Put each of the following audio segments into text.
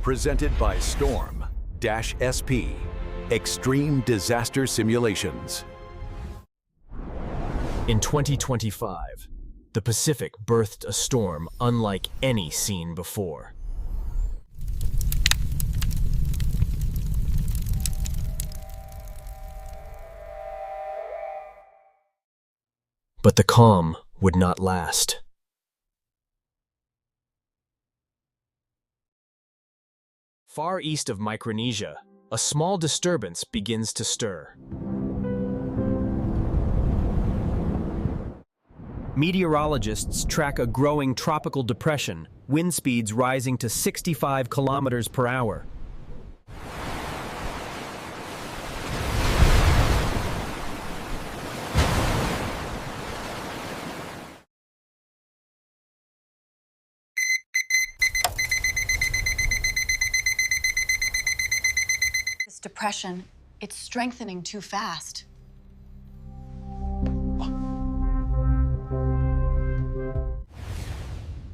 Presented by Storm-SP, Extreme Disaster Simulations. In 2025, the Pacific birthed a storm unlike any seen before. But the calm would not last. Far east of Micronesia, a small disturbance begins to stir. Meteorologists track a growing tropical depression, wind speeds rising to 65 kilometers per hour. This depression, it's strengthening too fast.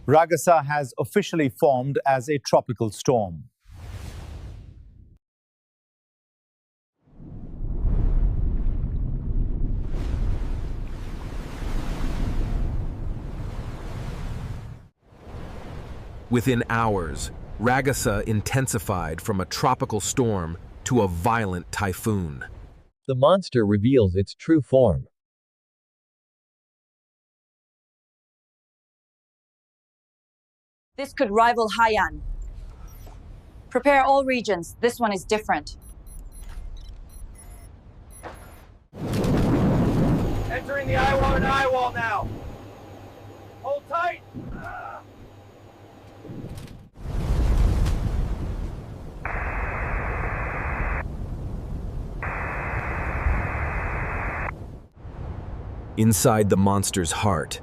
Ragasa has officially formed as a tropical storm. Within hours, Ragasa intensified from a tropical storm to a violent typhoon. The monster reveals its true form. This could rival Haiyan. Prepare all regions. This one is different. Entering the eye wall now. Hold tight. Inside the monster's heart,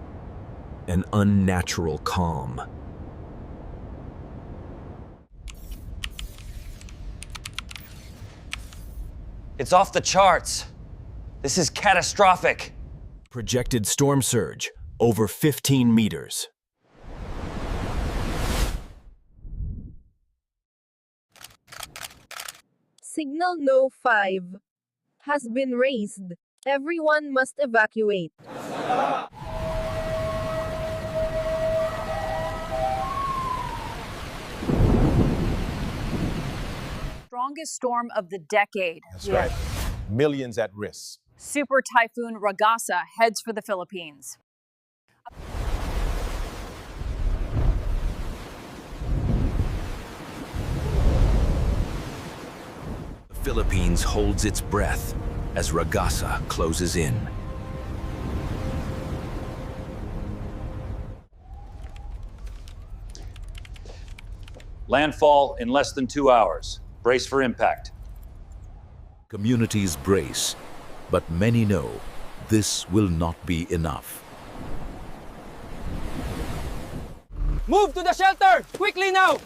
an unnatural calm. It's off the charts. This is catastrophic. Projected storm surge, over 15 meters. Signal No 5 has been raised. Everyone must evacuate. Strongest storm of the decade. That's right. Millions at risk. Super Typhoon Ragasa heads for the Philippines. The Philippines holds its breath as Ragasa closes in. Landfall in less than 2 hours. Brace for impact. Communities brace, but many know this will not be enough. Move to the shelter! Quickly now!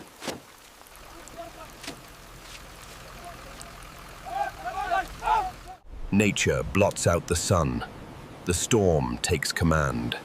Nature blots out the sun. The storm takes command.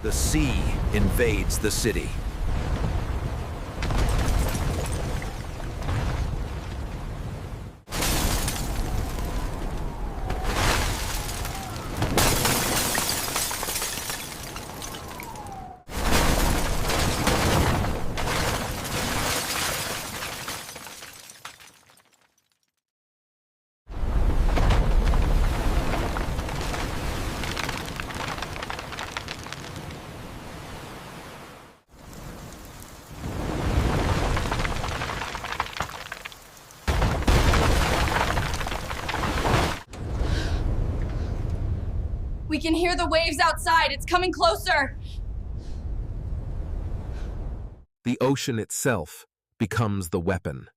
The sea invades the city. We can hear the waves outside. It's coming closer. The ocean itself becomes the weapon.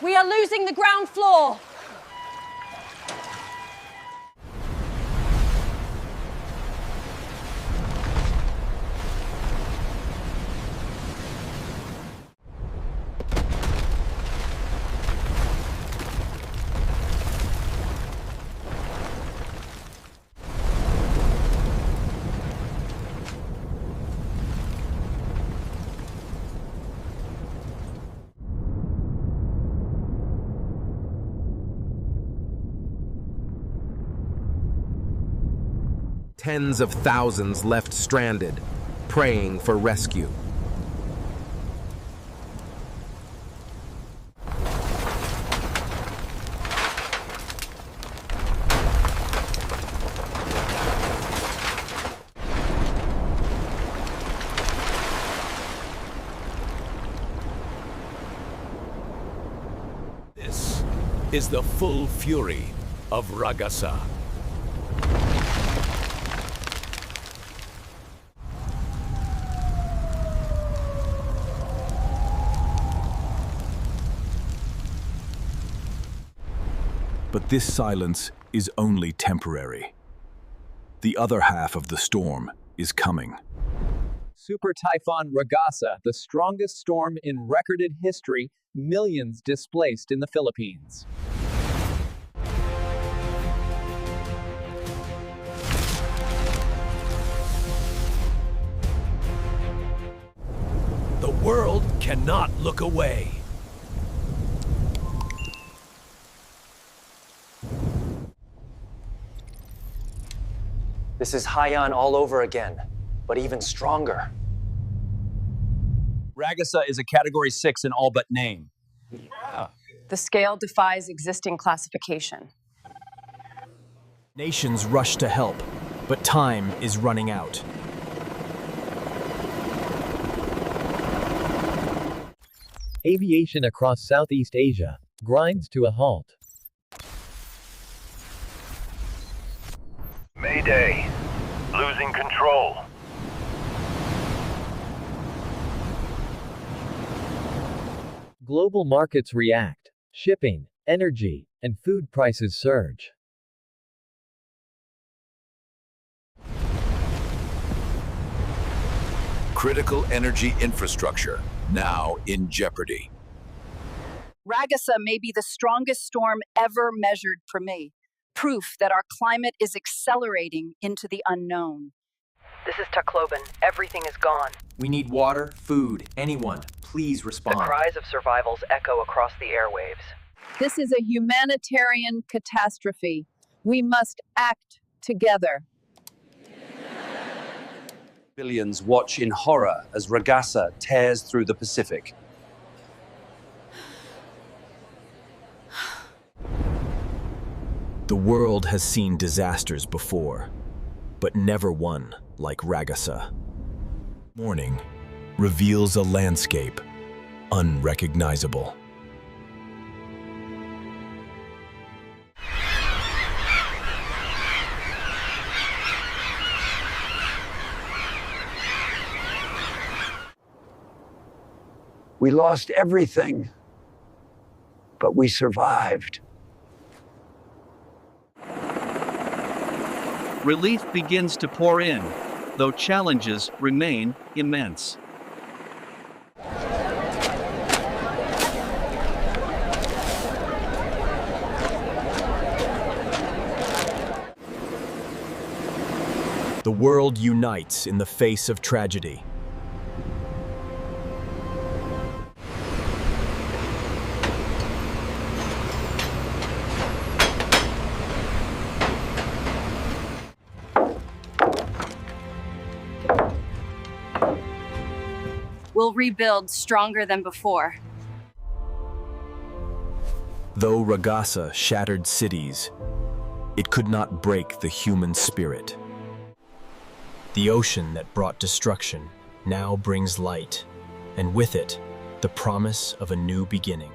We are losing the ground floor. Tens of thousands left stranded, praying for rescue. This is the full fury of Ragasa. But this silence is only temporary. The other half of the storm is coming. Super Typhoon Ragasa, the strongest storm in recorded history, millions displaced in the Philippines. The world cannot look away. This is Haiyan all over again, but even stronger. Ragasa is a Category 6 in all but name. The scale defies existing classification. Nations rush to help, but time is running out. Aviation across Southeast Asia grinds to a halt. Mayday. Losing control. Global markets react. Shipping, energy, and food prices surge. Critical energy infrastructure now in jeopardy. Ragasa may be the strongest storm ever measured for me. Proof that our climate is accelerating into the unknown. This is Tacloban. Everything is gone. We need water, food, anyone. Please respond. The cries of survivals echo across the airwaves. This is a humanitarian catastrophe. We must act together. Billions watch in horror as Ragasa tears through the Pacific. The world has seen disasters before, but never one like Ragasa. Morning reveals a landscape unrecognizable. We lost everything, but we survived. Relief begins to pour in, though challenges remain immense. The world unites in the face of tragedy. We'll rebuild stronger than before. Though Ragasa shattered cities, it could not break the human spirit. The ocean that brought destruction now brings light, and with it, the promise of a new beginning.